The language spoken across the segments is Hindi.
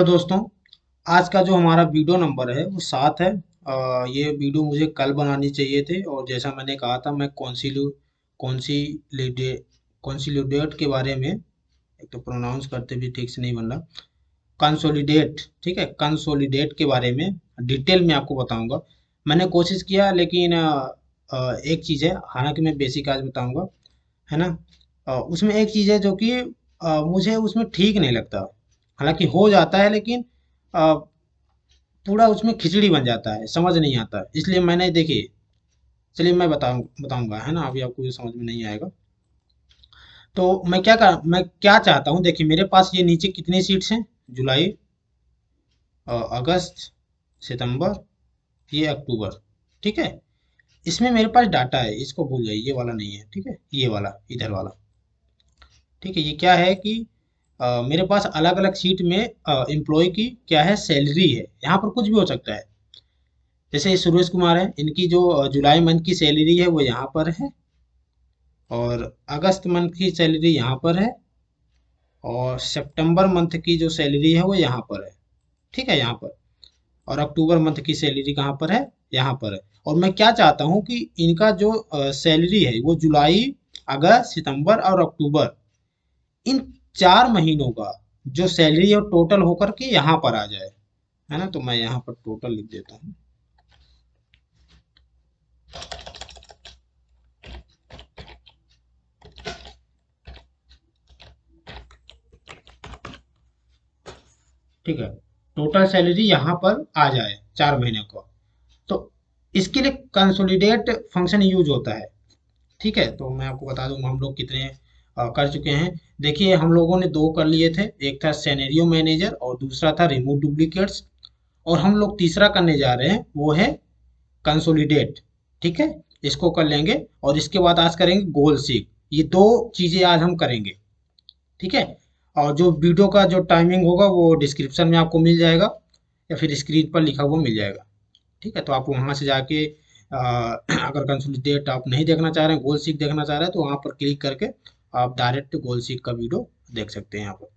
तो दोस्तों, आज का जो हमारा वीडियो नंबर है वो 7 है। ये वीडियो मुझे कल बनानी चाहिए थे और जैसा मैंने कहा था मैं कॉन्सिल्यूडे कॉन्सिल्यूडेट के बारे में, एक तो प्रोनाउंस करते भी ठीक से नहीं बन रहा, कंसोलिडेट, ठीक है, कंसोलिडेट के बारे में डिटेल में आपको बताऊंगा। मैंने कोशिश किया लेकिन एक चीज़ है, हालांकि मैं बेसिक आज बताऊंगा, है ना। उसमें एक चीज़ है जो कि मुझे उसमें ठीक नहीं लगता। हालांकि हो जाता है लेकिन अ, पूरा उसमें खिचड़ी बन जाता है, समझ नहीं आता, इसलिए मैंने देखिए, चलिए मैं बताऊंगा, है ना। अभी आपको ये समझ में नहीं आएगा तो मैं क्या चाहता हूँ। देखिए मेरे पास ये नीचे कितनी सीट्स हैं, जुलाई, अगस्त, सितंबर, ये अक्टूबर, ठीक है। इसमें मेरे पास डाटा है, इसको भूल जाइए, ये वाला नहीं है, ठीक है, ये वाला इधर वाला, ठीक है। ये क्या है कि मेरे पास अलग अलग सीट में एम्प्लॉय की क्या है, सैलरी है। यहाँ पर कुछ भी हो सकता है। जैसे सुरेश कुमार है, इनकी जो जुलाई मंथ की सैलरी है वो यहाँ पर है, और अगस्त मंथ की सैलरी यहाँ पर है, और सितंबर मंथ की जो सैलरी है वो यहाँ पर है, ठीक है, यहाँ पर। और अक्टूबर मंथ की सैलरी कहाँ पर है, यहाँ पर है। और मैं क्या चाहता हूँ कि इनका जो सैलरी है वो जुलाई, अगस्त, सितंबर और अक्टूबर, इन 4 महीनों का जो सैलरी है वो टोटल होकर के यहाँ पर आ जाए, है ना। तो मैं यहाँ पर टोटल लिख देता हूँ। ठीक है, टोटल सैलरी यहाँ पर आ जाए 4 महीने को। तो इसके लिए कंसोलिडेट फंक्शन यूज होता है, ठीक है। तो मैं आपको बता दूं हम लोग कितने कर चुके हैं। देखिए हम लोगों ने दो कर लिए थे, एक था सेनेरियो मैनेजर और दूसरा था रिमूव डुप्लीकेट्स। और हम लोग तीसरा करने जा रहे हैं, वो है कंसोलिडेट, ठीक है। इसको कर लेंगे और इसके बाद आज करेंगे गोल सीक। ये दो चीजें आज हम करेंगे, ठीक है। और जो वीडियो का जो टाइमिंग होगा वो डिस्क्रिप्शन में आपको मिल जाएगा, या फिर स्क्रीन पर लिखा हुआ मिल जाएगा, ठीक है। तो आप वहां से जाके अगर कंसोलिडेट आप नहीं देखना चाह रहे हैं, गोल सीक देखना चाह रहे हैं, तो वहां पर क्लिक करके आप डायरेक्ट गोल सीक का वीडियो देख सकते हैं यहाँ पर।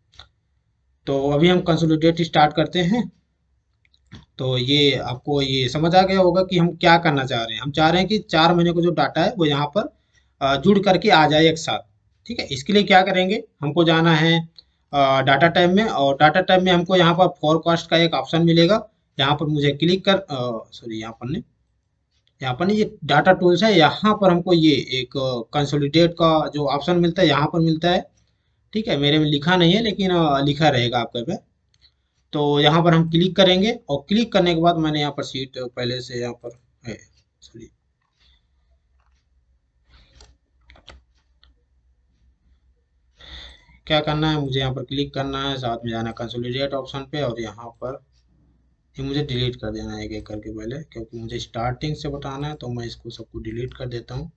तो अभी हम कंसोलिडेट स्टार्ट करते हैं। तो ये आपको ये समझ आ गया होगा कि हम क्या करना चाह रहे हैं। हम चाह रहे हैं कि 4 महीने को जो डाटा है वो यहाँ पर जुड़ करके आ जाए एक साथ, ठीक है। इसके लिए क्या करेंगे, हमको जाना है डाटा टाइप में, और डाटा टाइप में हमको यहाँ पर फोरकास्ट का एक ऑप्शन मिलेगा। यहाँ पर मुझे क्लिक कर, सॉरी, यहाँ पर नहीं, ये डाटा टूल्स है, यहाँ पर हमको ये एक कंसोलिडेट का जो ऑप्शन मिलता है यहाँ पर मिलता है, ठीक है। मेरे में लिखा नहीं है लेकिन लिखा रहेगा आपके पे। तो यहाँ पर हम क्लिक करेंगे, और क्लिक करने के बाद मैंने यहाँ पर सीट पहले से यहाँ पर है, चलिए। क्या करना है, मुझे यहाँ पर क्लिक करना है, साथ में जाना है कंसोलिडेट ऑप्शन पे, और यहाँ पर ये मुझे डिलीट कर देना है एक एक करके पहले, क्योंकि मुझे स्टार्टिंग से बताना है, तो मैं इसको सबको डिलीट कर देता हूँ।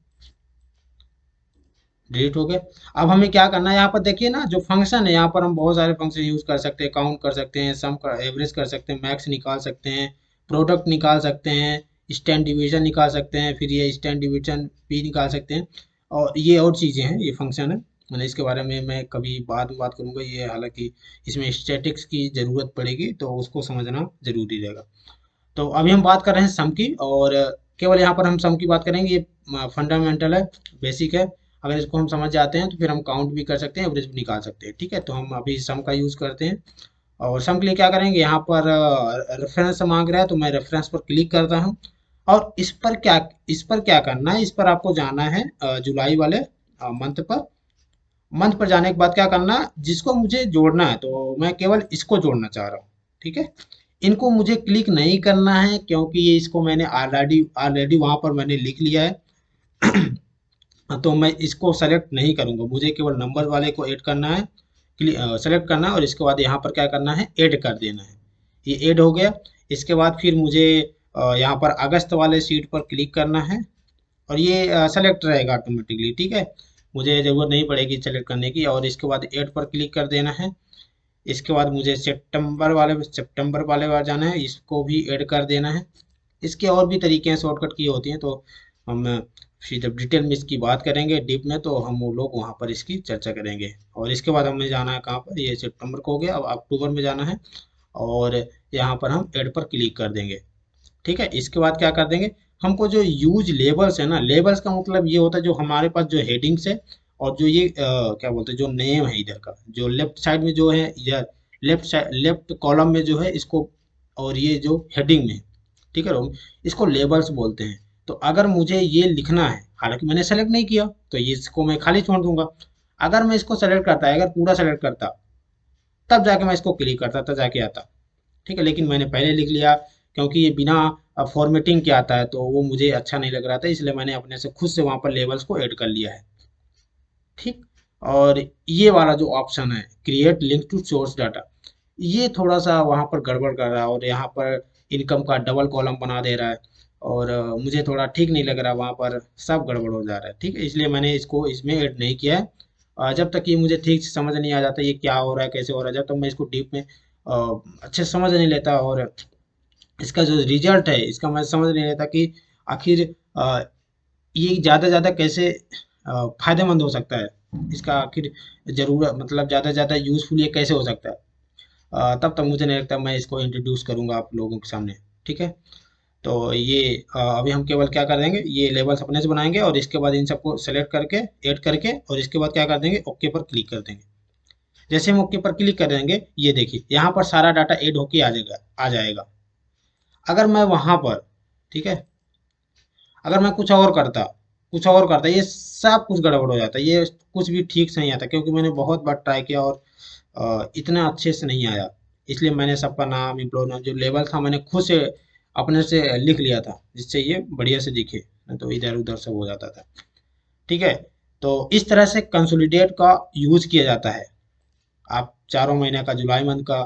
डिलीट हो गए। अब हमें क्या करना है, यहाँ पर देखिए ना जो फंक्शन है, यहाँ पर हम बहुत सारे फंक्शन यूज कर सकते हैं, काउंट कर सकते हैं, सम का एवरेज कर सकते हैं, मैक्स निकाल सकते हैं, प्रोडक्ट निकाल सकते हैं, स्टैंड डिवीजन निकाल सकते हैं, फिर ये स्टैंड डिवीजन भी निकाल सकते हैं। और ये और चीज़ें हैं, ये फंक्शन है, मैंने इसके बारे में मैं कभी बाद में बात करूंगा। ये हालांकि इसमें स्टैटिक्स की ज़रूरत पड़ेगी, तो उसको समझना ज़रूरी रहेगा। तो अभी हम बात कर रहे हैं सम की, और केवल यहाँ पर हम सम की बात करेंगे। ये फंडामेंटल है, बेसिक है। अगर इसको हम समझ जाते हैं तो फिर हम काउंट भी कर सकते हैं, एवरेज भी निकाल सकते हैं, ठीक है। तो हम अभी सम का यूज़ करते हैं। और सम के लिए क्या करेंगे, यहाँ पर रेफरेंस मांग रहा है, तो मैं रेफरेंस पर क्लिक करता हूँ। और इस पर क्या करना है, इस पर आपको जाना है जुलाई वाले मंथ पर। मंथ पर जाने के बाद क्या करना है, जिसको मुझे जोड़ना है, तो मैं केवल इसको जोड़ना चाह रहा हूँ, ठीक है। इनको मुझे क्लिक नहीं करना है, क्योंकि ये इसको मैंने ऑलरेडी ऑलरेडी वहां पर मैंने लिख लिया है। तो मैं इसको सेलेक्ट नहीं करूंगा, मुझे केवल नंबर वाले को ऐड करना है, सेलेक्ट करना है, और इसके बाद यहाँ पर क्या करना है, ऐड कर देना है। ये ऐड हो गया। इसके बाद फिर मुझे यहाँ पर अगस्त वाले सीट पर क्लिक करना है, और ये सेलेक्ट रहेगा ऑटोमेटिकली, ठीक है। मुझे ज़रूरत नहीं पड़ेगी सेलेक्ट करने की। और इसके बाद ऐड पर क्लिक कर देना है। इसके बाद मुझे सितंबर वाले बार जाना है, इसको भी ऐड कर देना है। इसके और भी तरीके हैं, शॉर्टकट की होती हैं, तो हम फिर जब डिटेल में इसकी बात करेंगे डीप में, तो हम वो लोग वहाँ पर इसकी चर्चा करेंगे। और इसके बाद हमें जाना है कहाँ पर, ये सितंबर को हो गया, अब अक्टूबर में जाना है। और यहाँ पर हम ऐड पर क्लिक कर देंगे। ठीक है, इसके बाद क्या कर देंगे, हमको जो यूज लेबल्स है ना, लेबल्स का मतलब ये होता है जो हमारे पास जो हेडिंग्स है और जो ये क्या बोलते हैं जो नेम है इधर का, जो लेफ्ट साइड में जो है इधर लेफ्ट साइड लेफ्ट कॉलम में जो है इसको, और ये जो हेडिंग में, ठीक है रोम, इसको लेबल्स बोलते हैं। तो अगर मुझे ये लिखना है, हालांकि मैंने सेलेक्ट नहीं किया तो ये इसको मैं खाली छोड़ दूंगा। अगर मैं इसको सेलेक्ट करता, अगर पूरा सेलेक्ट करता, तब जाके मैं इसको क्लिक करता, तब जाके आता। ठीक है, लेकिन मैंने पहले लिख लिया, क्योंकि ये बिना फॉर्मेटिंग के आता है तो वो मुझे अच्छा नहीं लग रहा था, इसलिए मैंने अपने से खुद से वहां पर लेबल्स को ऐड कर लिया है। ठीक। और ये वाला जो ऑप्शन है create link to source data, ये थोड़ा सा वहां पर गड़बड़ कर रहा है और यहाँ पर इनकम का डबल कॉलम बना दे रहा है, और मुझे थोड़ा ठीक नहीं लग रहा, वहां पर सब गड़बड़ हो जा रहा है। ठीक है, इसलिए मैंने इसको इसमें ऐड नहीं किया है। जब तक ये मुझे ठीक से समझ नहीं आ जाता ये क्या हो रहा है कैसे हो रहा है, जब तक मैं इसको डीप में अच्छे से समझ नहीं लेता, और इसका जो रिजल्ट है इसका मैं समझ नहीं लेता कि आखिर ये ज़्यादा ज़्यादा कैसे फायदेमंद हो सकता है, इसका आखिर जरूरत मतलब ज़्यादा ज़्यादा यूजफुल ये कैसे हो सकता है, तब तक मुझे नहीं लगता मैं इसको इंट्रोड्यूस करूंगा आप लोगों के सामने। ठीक है, तो ये अभी हम केवल क्या कर देंगे, ये लेबल्स अपने से बनाएंगे और इसके बाद इन सबको सेलेक्ट करके ऐड करके और इसके बाद क्या कर देंगे, ओके पर क्लिक कर देंगे। जैसे हम ओके पर क्लिक कर देंगे ये देखिए यहाँ पर सारा डाटा ऐड होके आ जाएगा। अगर मैं वहां पर, ठीक है, अगर मैं कुछ और करता ये सब कुछ गड़बड़ हो जाता, ये कुछ भी ठीक से नहीं आता, क्योंकि मैंने बहुत बार ट्राई किया और इतना अच्छे से नहीं आया। इसलिए मैंने सबका नाम, एम्प्लॉय नाम, जो लेवल था मैंने खुद से अपने से लिख लिया था जिससे ये बढ़िया से दिखे, नहीं तो इधर उधर सब हो जाता था। ठीक है, तो इस तरह से कंसोलिडेट का यूज किया जाता है। आप चारों महीने का, जुलाई मंथ का,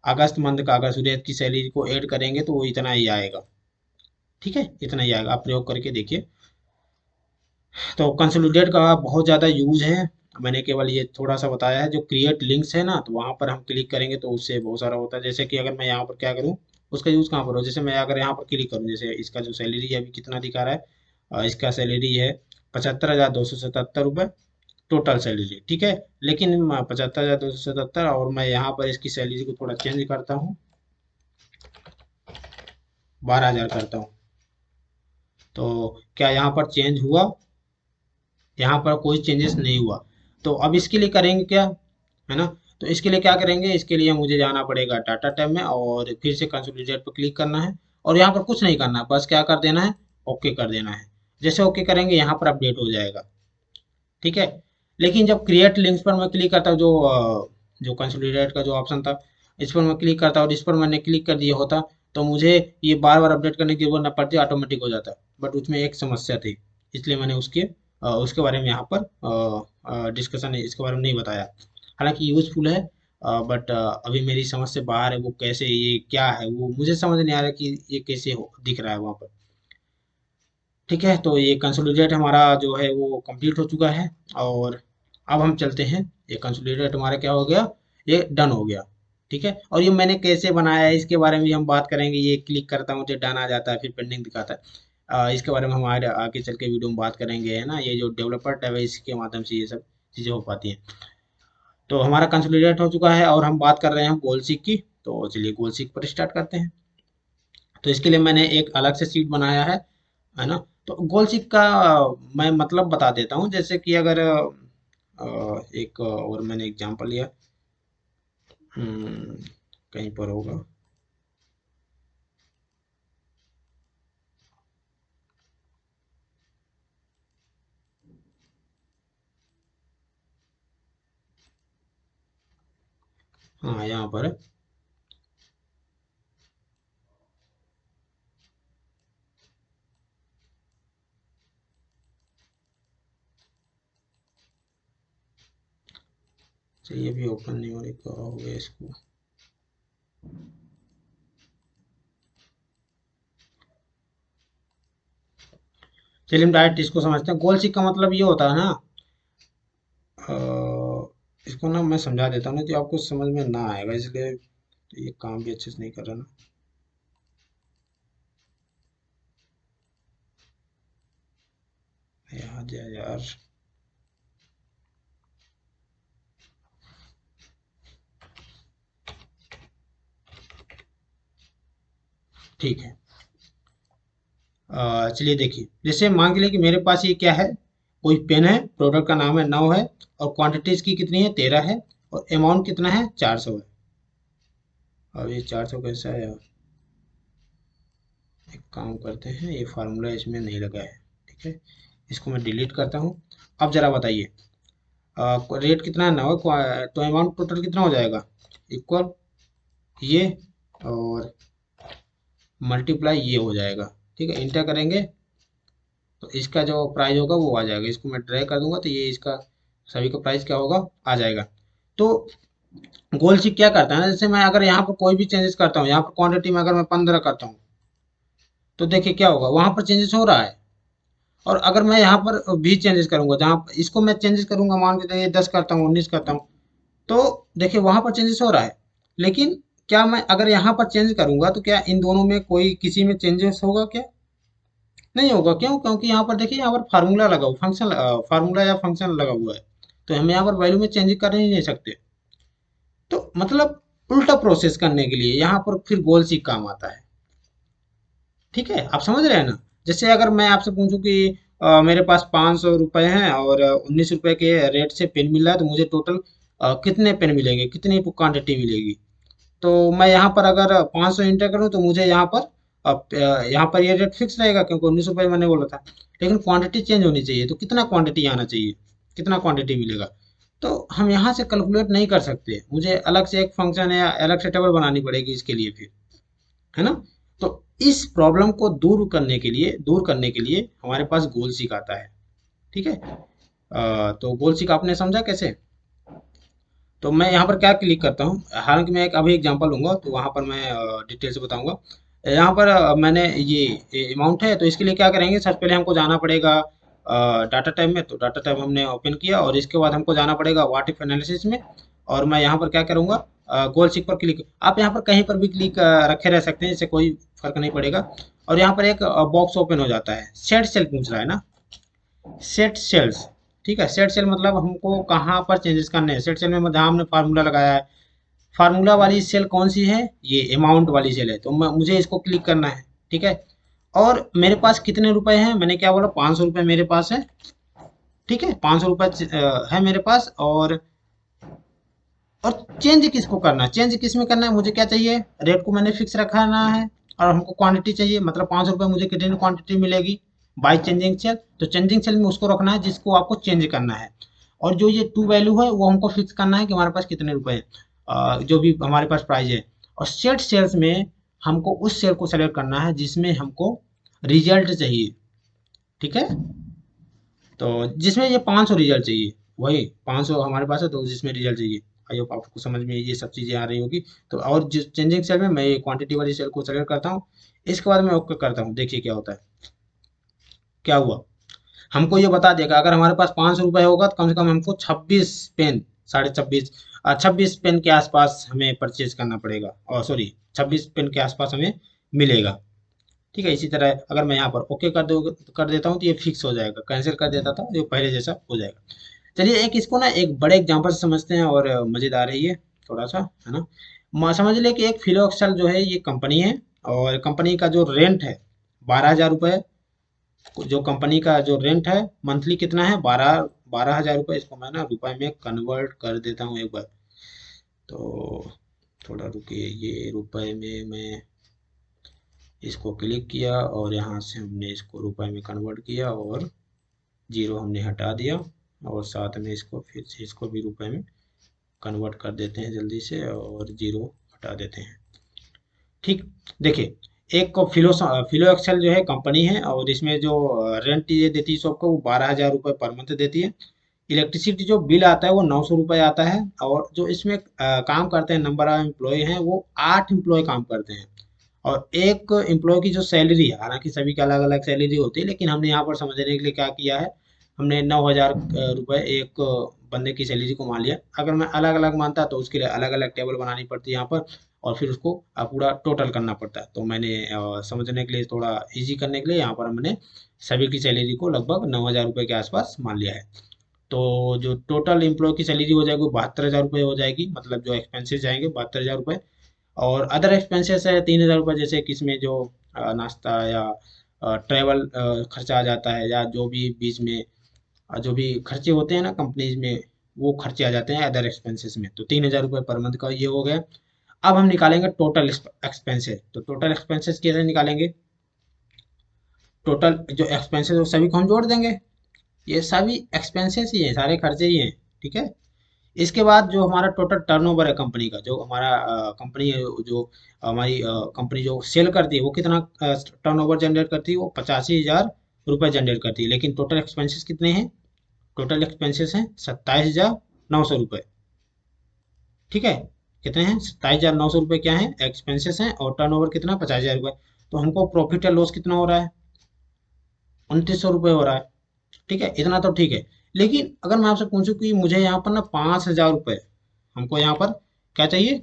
अगस्त मंथ का अगर सूर्य की सैलरी को ऐड करेंगे तो वो इतना ही आएगा। ठीक है, इतना ही आएगा, आप प्रयोग करके देखिए। तो कंसोलिडेट का बहुत ज़्यादा यूज है, मैंने केवल ये थोड़ा सा बताया है। जो क्रिएट लिंक्स है ना, तो वहाँ पर हम क्लिक करेंगे तो उससे बहुत सारा होता है। जैसे कि अगर मैं यहाँ पर क्या करूँ, उसका यूज़ कहाँ पर हो, जैसे मैं अगर यहाँ पर क्लिक करूँ, जैसे इसका जो सैलरी है अभी कितना दिखा रहा है, इसका सैलरी है 75,277 रुपये टोटल सैलरी। ठीक है, लेकिन 75,277, और मैं यहाँ पर इसकी सैलरी को थोड़ा चेंज करता हूँ, 12,000 करता हूँ, तो क्या यहाँ पर चेंज हुआ? यहाँ पर कोई चेंजेस नहीं हुआ। तो अब इसके लिए करेंगे क्या, है ना, तो इसके लिए क्या करेंगे, इसके लिए मुझे जाना पड़ेगा डाटा टैब में और फिर से कंसोलिडेट पर क्लिक करना है, और यहाँ पर कुछ नहीं करना, बस क्या कर देना है, ओके कर देना है। जैसे ओके करेंगे यहाँ पर अपडेट हो जाएगा। ठीक है, लेकिन जब क्रिएट लिंक्स पर मैं क्लिक करता हूँ, जो कंसोलिडेट का जो ऑप्शन था, इस पर मैं क्लिक करता और इस पर मैंने क्लिक कर दिया होता, तो मुझे ये बार बार अपडेट करने की जरूरत न पड़ती, ऑटोमेटिक हो जाता। बट उसमें एक समस्या थी, इसलिए मैंने उसके बारे में यहाँ पर डिस्कशन इसके बारे में नहीं बताया। हालांकि यूजफुल है, बट अभी मेरी समझ से बाहर है, वो कैसे, ये क्या है, वो मुझे समझ नहीं आ रहा कि ये कैसे दिख रहा है वहाँ पर। ठीक है, तो ये कंसोलिडेट हमारा जो है वो कंप्लीट हो चुका है, और अब हम चलते हैं, ये कंसोलिडेट हमारा क्या हो गया, ये डन हो गया। ठीक है, और ये मैंने कैसे बनाया है इसके बारे में भी हम बात करेंगे। ये क्लिक करता हूँ तो डन आ जाता है, फिर पेंडिंग दिखाता है। इसके बारे में हम आगे चल के वीडियो में बात करेंगे, है ना, ये जो डेवलपर टैब है इसके माध्यम से ये सब चीज़ें हो पाती हैं। तो हमारा कंसोलिडेट हो चुका है और हम बात कर रहे हैं हम गोल सीक की। तो चलिए गोल सीक पर स्टार्ट करते हैं। तो इसके लिए मैंने एक अलग से सीट बनाया है ना। तो गोल सीक का मैं मतलब बता देता हूँ, जैसे कि अगर एक और मैंने एग्जांपल लिया, कहीं पर होगा, हाँ यहाँ पर है। चलिए अभी ओपन नहीं हो रही, क्या हो गया इसको। चलिए हम डायरेक्ट इसको समझते हैं। गोल सीक का मतलब ये होता है ना, अ, इसको ना मैं समझा देता हूँ ना, जो आपको समझ में ना आएगा, इसलिए ये काम भी अच्छे से नहीं कर रहा ना। यार यार यार, ठीक है। चलिए देखिए, जैसे मान के लिए कि मेरे पास ये क्या है, कोई पेन है, प्रोडक्ट का नाम है 9 है, और क्वांटिटी इसकी कितनी है 13 है, और अमाउंट कितना है 400 है। अब ये 400 कैसा है यार, एक काम करते हैं, ये फार्मूला इसमें नहीं लगा है, ठीक है, इसको मैं डिलीट करता हूँ। अब जरा बताइए, रेट कितना है 9, तो अमाउंट टोटल कितना हो जाएगा, इक्वल ये और मल्टीप्लाई ये हो जाएगा। ठीक है, इंटर करेंगे तो इसका जो प्राइस होगा वो आ जाएगा, इसको मैं ड्रैग कर दूंगा तो ये इसका सभी का प्राइस क्या होगा, आ जाएगा। तो गोल सी क्या करता है ना, जैसे मैं अगर यहाँ पर कोई भी चेंजेस करता हूँ, यहाँ पर क्वांटिटी में अगर मैं 15 करता हूँ, तो देखिए क्या होगा, वहां पर चेंजेस हो रहा है। और अगर मैं यहाँ पर भी चेंजेस करूंगा, जहाँ इसको मैं चेंजेस करूंगा, मान के चलिए 10 करता हूँ, 19 करता हूँ, तो देखिए वहां पर चेंजेस हो रहा है। लेकिन क्या मैं अगर यहाँ पर चेंज करूंगा तो क्या इन दोनों में कोई किसी में चेंजेस होगा क्या, नहीं होगा। क्यों, क्योंकि यहाँ पर देखिए, यहाँ पर फार्मूला लगा हुआ, फंक्शन फार्मूला या फंक्शन लगा हुआ है, तो हम यहाँ पर वैल्यू में चेंज कर ही नहीं सकते। तो मतलब उल्टा प्रोसेस करने के लिए यहाँ पर फिर गोल सी काम आता है। ठीक है, आप समझ रहे हैं ना। जैसे अगर मैं आपसे पूछूं कि मेरे पास 500 रुपये हैं और 19 रुपए के रेट से पेन मिल रहा है, तो मुझे टोटल कितने पेन मिलेंगे, कितनी क्वांटिटी मिलेगी। तो मैं यहाँ पर अगर 500 इंटर करूँ तो मुझे यहाँ पर यहाँ पर ये रेट फिक्स रहेगा, क्योंकि 19 रुपये मैंने बोला था। लेकिन क्वांटिटी चेंज होनी चाहिए, तो कितना क्वांटिटी आना चाहिए, कितना क्वांटिटी मिलेगा। तो हम यहाँ से कैलकुलेट नहीं कर सकते, मुझे अलग से एक फंक्शन या अलग से टेबल बनानी पड़ेगी इसके लिए फिर, है ना। तो इस प्रॉब्लम को दूर करने के लिए हमारे पास गोल सीक आता है। ठीक है, तो गोल सीक आपने समझा कैसे। तो मैं यहाँ पर क्या क्लिक करता हूँ, हालांकि मैं एक अभी एग्जांपल लूंगा तो वहाँ पर मैं डिटेल से बताऊंगा। यहाँ पर मैंने ये अमाउंट है, तो इसके लिए क्या करेंगे, सबसे पहले हमको जाना पड़ेगा डाटा टाइप में। तो डाटा टाइप हमने ओपन किया, और इसके बाद हमको जाना पड़ेगा व्हाट इफ एनालिसिस में। और मैं यहाँ पर क्या करूँगा, गोल सीक पर क्लिक, आप यहाँ पर कहीं पर भी क्लिक रखे रह सकते हैं, इससे कोई फर्क नहीं पड़ेगा। और यहाँ पर एक बॉक्स ओपन हो जाता है, सेट सेल पूछ रहा है ना, सेट सेल्स। ठीक है, सेट सेल मतलब हमको कहाँ पर चेंजेस करने हैं। सेट सेल में जहाँ हमने फार्मूला लगाया है, फार्मूला वाली सेल कौन सी है, ये अमाउंट वाली सेल है, तो मुझे इसको क्लिक करना है। ठीक है, और मेरे पास कितने रुपए हैं, मैंने क्या बोला, 500 रुपये मेरे पास है। ठीक है, 500 रुपये है मेरे पास। और चेंज किसको करना है, चेंज किस में करना है, मुझे क्या चाहिए, रेट को मैंने फिक्स रखना है, और हमको क्वांटिटी चाहिए, मतलब 500 रुपये मुझे कितनी क्वांटिटी मिलेगी बाई चेंजिंग सेल। तो चेंजिंग सेल में उसको रखना है जिसको आपको चेंज करना है। और जो ये टू वैल्यू है वो हमको फिक्स करना है कि हमारे पास कितने रुपए हैं, जो भी हमारे पास प्राइस है। और सेट सेल्स में हमको उस सेल को सेलेक्ट करना है जिसमें हमको रिजल्ट चाहिए। ठीक है, तो जिसमें ये 500 रिजल्ट चाहिए, वही 500 हमारे पास है, तो जिसमें रिजल्ट चाहिए। आई होप आपको समझ में ये सब चीज़ें आ रही होगी। तो और जिस चेंजिंग सेल में मैं ये क्वांटिटी वाली सेल को सेलेक्ट करता हूँ, इसके बाद मैं ओके करता हूँ। देखिए क्या होता है, क्या हुआ, हमको ये बता देगा अगर हमारे पास 500 रुपये होगा तो कम से कम हमको 26 पेन, 26.5, 26 पेन के आसपास हमें परचेज करना पड़ेगा, और सॉरी 26 पेन के आसपास हमें मिलेगा। ठीक है, इसी तरह अगर मैं यहाँ पर ओके कर देता हूँ तो ये फिक्स हो जाएगा, कैंसिल कर देता था ये पहले जैसा हो जाएगा। चलिए एक इसको ना एक बड़े एग्जांपल से समझते हैं, और मज़ेदार है ये थोड़ा सा, है ना। समझ ले कि एक फिलोक्सल जो है ये कंपनी है, और कंपनी का जो रेंट है 12,000 रुपये। जो कंपनी का जो रेंट है मंथली कितना है, 12,000 रुपये। इसको मैं ना रुपए में कन्वर्ट कर देता हूँ एक बार। तो थोड़ा रुकिए, ये रुपए में मैं इसको क्लिक किया, और यहाँ से हमने इसको रुपए में कन्वर्ट किया, और जीरो हमने हटा दिया, और साथ में इसको फिर से इसको भी रुपए में कन्वर्ट कर देते हैं जल्दी से, और जीरो हटा देते हैं। ठीक, देखिए एक को फिलो एक्सेल जो है कंपनी है, और इसमें जो रेंट ये देती है सबको, वो 12,000 रुपये पर मंथ देती है। इलेक्ट्रिसिटी जो बिल आता है वो 900 रुपये आता है। और जो इसमें काम करते हैं, नंबर ऑफ एम्प्लॉय हैं वो 8 एम्प्लॉय काम करते हैं। और एक एम्प्लॉय की जो सैलरी है, हालांकि सभी की अलग अलग सैलरी होती है, लेकिन हमने यहाँ पर समझने के लिए क्या किया है, हमने 9,000 रुपये एक बंदे की सैलरी को मान लिया। अगर मैं अलग अलग मानता तो उसके लिए अलग अलग टेबल बनानी पड़ती है यहाँ पर, और फिर उसको पूरा टोटल करना पड़ता है। तो मैंने समझने के लिए, थोड़ा इजी करने के लिए, यहाँ पर हमने सभी की सैलरी को लगभग 9,000 रुपये के आसपास मान लिया है। तो जो टोटल एम्प्लॉय की सैलरी हो जाएगी वो 72,000 रुपये हो जाएगी, मतलब जो एक्सपेंसेस जाएंगे 72,000 रुपये। और अदर एक्सपेंसेस है 3,000 रुपये, जैसे कि इसमें जो नाश्ता या ट्रैवल खर्चा आ जाता है, या जो भी बीच में जो भी खर्चे होते हैं ना कंपनीज में, वो खर्चे आ जाते हैं अदर एक्सपेंसेस में। तो 3,000 रुपये पर मंथ का ये हो गया। अब हम निकालेंगे टोटल एक्सपेंसेस। तो टोटल एक्सपेंसेस कैसे निकालेंगे? टोटल जो एक्सपेंसेस वो सभी को हम जोड़ देंगे। ये सभी एक्सपेंसेस ही हैं, सारे खर्चे ही हैं। ठीक है। इसके बाद जो हमारा टोटल टर्नओवर है कंपनी का, जो हमारा कंपनी है, जो हमारी कंपनी जो सेल करती है, वो कितना टर्नओवर जनरेट करती है? वो 85,000 रुपये जनरेट करती है। लेकिन टोटल एक्सपेंसेस कितने हैं? टोटल एक्सपेंसेस हैं 27,900 रुपये। ठीक है। कितने हैं? 27,900 रुपये क्या है? एक्सपेंसेस हैं। और टर्नओवर कितना? 50,000 रुपये। तो हमको प्रॉफिट या लॉस कितना हो रहा है? 2,900 रुपये हो रहा है। ठीक है, इतना तो ठीक है। लेकिन अगर मैं आपसे पूछूं कि मुझे यहाँ पर ना 5,000 रुपये, हमको यहाँ पर क्या चाहिए?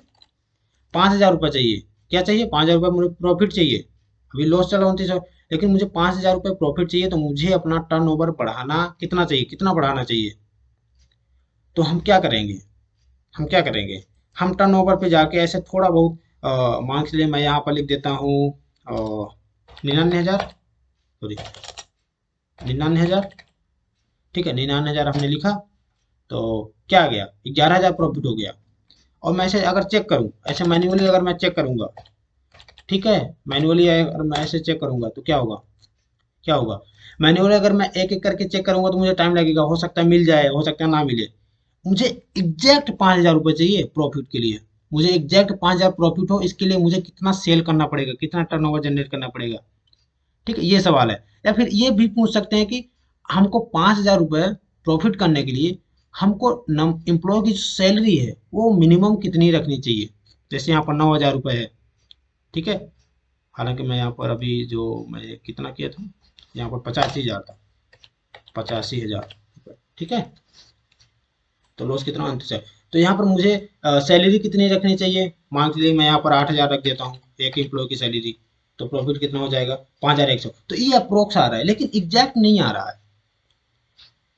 5,000 रुपये चाहिए। क्या चाहिए? 5,000 रुपये मुझे प्रॉफिट चाहिए। अभी लॉस चला 2900, लेकिन मुझे 5,000 रुपये प्रॉफिट चाहिए। तो मुझे अपना टर्नओवर बढ़ाना कितना चाहिए? कितना बढ़ाना चाहिए? तो हम क्या करेंगे? हम क्या करेंगे? हम टर्नओवर पे जाके ऐसे थोड़ा बहुत मान के लिए मैं यहाँ पर लिख देता हूँ 99,000, सॉरी 99,000। ठीक है, 99,000 हमने लिखा। तो क्या आ गया? 11,000 प्रॉफिट हो गया। और मैं ऐसे अगर चेक करूँ, ऐसे मैन्युअली अगर मैं चेक करूंगा, ठीक है, मैन्युअली अगर मैं ऐसे चेक करूंगा तो क्या होगा? क्या होगा? मैन्युअली अगर मैं एक एक करके चेक करूंगा तो मुझे टाइम लगेगा, हो सकता है मिल जाए, हो सकता है ना मिले। मुझे एग्जैक्ट 5,000 रुपये चाहिए प्रॉफिट के लिए। मुझे एग्जैक्ट 5,000 प्रॉफिट हो, इसके लिए मुझे कितना सेल करना पड़ेगा, कितना टर्नओवर जनरेट करना पड़ेगा? ठीक है, ये सवाल है। या फिर ये भी पूछ सकते हैं कि हमको 5,000 रुपये प्रॉफिट करने के लिए हमको एम्प्लॉय की सैलरी है वो मिनिमम कितनी रखनी चाहिए? जैसे यहाँ पर 9,000 रुपये है। ठीक है। हालांकि मैं यहाँ पर अभी जो मैं कितना किया था, यहाँ पर 85,000 था। 85,000। ठीक है। तो लॉस कितना? 29 है। तो यहाँ पर मुझे सैलरी कितनी रखनी चाहिए? मान लीजिए मैं यहाँ पर 8,000 रख देता हूँ एक एम्प्लॉय की सैलरी। तो प्रॉफिट कितना हो जाएगा? 5,100। तो ये अप्रोक्स आ रहा है, लेकिन एग्जैक्ट नहीं आ रहा है।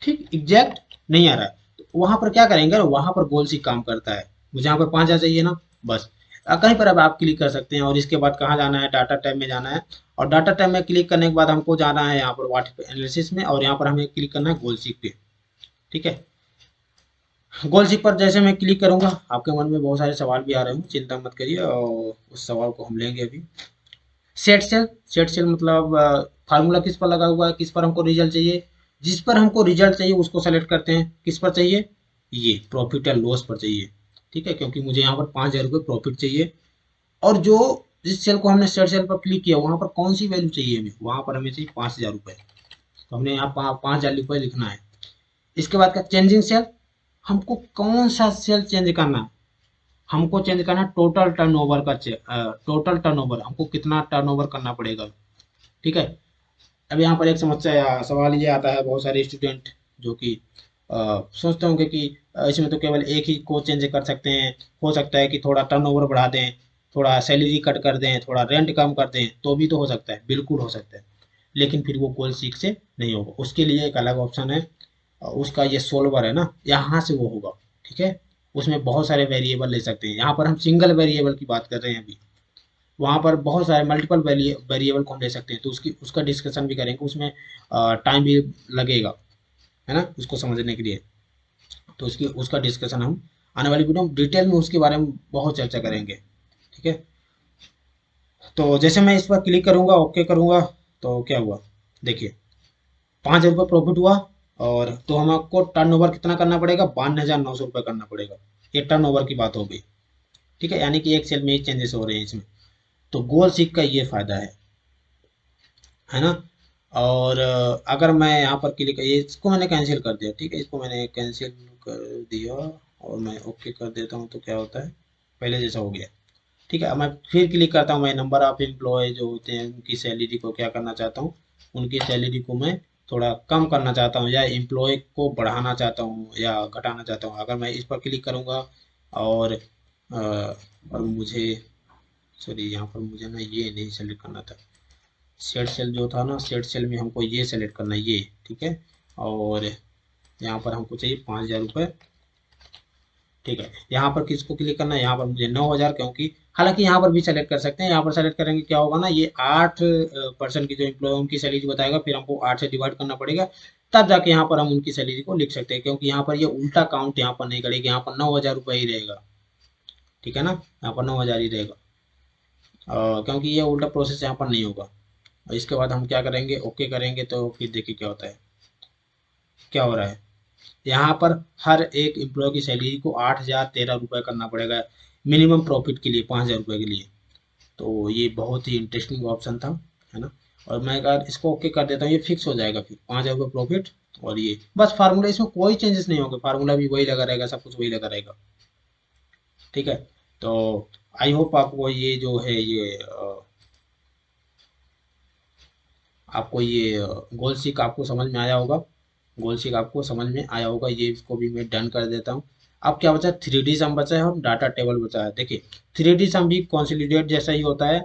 ठीक, एग्जैक्ट नहीं आ रहा है। तो वहां पर क्या करेंगे? वहां पर गोल सी काम करता है। मुझे यहाँ पर 5,000 चाहिए ना, बस कहीं पर अब आप क्लिक कर सकते हैं। और इसके बाद कहाँ जाना है? डाटा टैब में जाना है। और डाटा टैब में क्लिक करने के बाद हमको जाना है यहाँ पर वाट एनालिसिस में, और यहाँ पर हमें क्लिक करना है गोल सीक पे। ठीक है। गोल सीक पर जैसे मैं क्लिक करूंगा, आपके मन में बहुत सारे सवाल भी आ रहे होंगे, चिंता मत करिए, और उस सवाल को हम लेंगे अभी। Set cell. सेट सेल मतलब फार्मूला किस पर लगा हुआ है? किस पर हमको रिजल्ट चाहिए? जिस पर हमको रिजल्ट चाहिए उसको सेलेक्ट करते हैं। किस पर चाहिए? ये प्रॉफिट या लॉस पर चाहिए। ठीक है, क्योंकि मुझे यहाँ पर 5,000 रुपये प्रॉफिट चाहिए। और जो जिस सेल को हमने सेट सेल पर क्लिक किया, वहां पर कौन सी वैल्यू चाहिए हमें? वहां पर हमें चाहिए 5,000 रुपये। तो हमने यहाँ 5,000 रुपये लिखना है। इसके बाद का चेंजिंग सेल, हमको कौन सा सेल चेंज करना है? हमको चेंज करना है टोटल टर्नओवर का। टोटल टर्नओवर, हमको कितना टर्नओवर करना पड़ेगा? ठीक है। अब यहाँ पर एक समस्या या सवाल ये आता है, बहुत सारे स्टूडेंट जो कि सोचते होंगे कि इसमें तो केवल एक ही को चेंज कर सकते हैं। हो सकता है कि थोड़ा टर्नओवर बढ़ा दें, थोड़ा सैलरी कट कर दें, थोड़ा रेंट कम कर दें, तो भी तो हो सकता है। बिल्कुल हो सकता है। लेकिन फिर वो गोल सीक से नहीं होगा। उसके लिए एक अलग ऑप्शन है, उसका ये सोल्वर है ना, यहाँ से वो होगा। ठीक है। उसमें बहुत सारे वेरिएबल ले सकते हैं। यहाँ पर हम सिंगल वेरिएबल की बात कर रहे हैं अभी। वहाँ पर बहुत सारे मल्टीपल वेरिएबल को हम ले सकते हैं। तो उसका डिस्कशन भी करेंगे। उसमें टाइम भी लगेगा, है ना, उसको समझने के लिए। तो उसकी उसका डिस्कशन हम आने वाली वीडियो में डिटेल में उसके बारे में बहुत चर्चा करेंगे। ठीक है। तो जैसे मैं इस पर क्लिक करूंगा, ओके करूंगा, तो क्या हुआ? देखिए, 5,000 रुपये प्रॉफिट हुआ। और तो हमको टर्न ओवर कितना करना पड़ेगा? 52,900 रुपये करना पड़ेगा। ये टर्न ओवर की बात हो गई। ठीक है, यानी कि एक सेल में ही चेंजेस हो रहे हैं इसमें। तो गोल सीख का ये फायदा है ना। और अगर मैं यहाँ पर क्लिक, ये इसको मैंने कैंसिल कर दिया। ठीक है, इसको मैंने कैंसिल कर दिया। और मैं ओके कर देता हूँ, तो क्या होता है? पहले जैसा हो गया। ठीक है, अब मैं फिर क्लिक करता हूँ। मैं नंबर ऑफ एम्प्लॉय जो होते हैं उनकी सैलरी को क्या करना चाहता हूँ? उनकी सैलरी को मैं थोड़ा कम करना चाहता हूँ, या एम्प्लॉय को बढ़ाना चाहता हूँ, या घटाना चाहता हूँ। अगर मैं इस पर क्लिक करूँगा, और और मुझे, सॉरी, यहाँ पर मुझे ना ये नहीं सेलेक्ट करना था। सेट सेल जो था ना, सेट सेल में हमको ये सेलेक्ट करना है, ये। ठीक है। और यहाँ पर हमको चाहिए 5,000 रुपये। ठीक है, यहाँ पर किसको क्लिक करना है, यहाँ पर मुझे 9,000, क्योंकि हालांकि यहाँ पर भी सेलेक्ट कर सकते हैं। यहाँ पर सेलेक्ट करेंगे क्या होगा ना, ये 8% की जो एम्प्लॉय उनकी सैलरी बताएगा, फिर हमको 8 से डिवाइड करना पड़ेगा, तब जाके यहाँ पर हम उनकी सैलरी को लिख सकते हैं, क्योंकि यहाँ पर ये उल्टा काउंट यहाँ पर नहीं करेगी, यहाँ पर 9,000 रुपये ही रहेगा। ठीक है ना, यहाँ पर 9,000 ही रहेगा, क्योंकि ये उल्टा प्रोसेस यहाँ पर नहीं होगा। और इसके बाद हम क्या करेंगे, ओके करेंगे, तो फिर देखिए क्या होता है, क्या हो रहा है। यहाँ पर हर एक एम्प्लॉय की सैलरी को 8,013 रुपये करना पड़ेगा, मिनिमम प्रॉफिट के लिए, 5,000 रुपये के लिए। तो ये बहुत ही इंटरेस्टिंग ऑप्शन था, है ना। और मैं अगर इसको ओके कर देता हूँ, ये फिक्स हो जाएगा फिर 5,000 रुपये प्रॉफिट। और ये बस फार्मूला, इसमें कोई चेंजेस नहीं होंगे, फार्मूला भी वही लगा रहेगा, सब कुछ वही लगा रहेगा। ठीक है, तो आई होप आपको ये जो है ये आपको ये गोल सीक आपको समझ में आया होगा। गोल सीक आपको समझ में आया होगा, ये इसको भी मैं डन कर देता हूँ। अब क्या बचा, 3D सम बचा है और डाटा टेबल बचा है। देखिए 3D सम भी कंसोलिडेट जैसा ही होता है,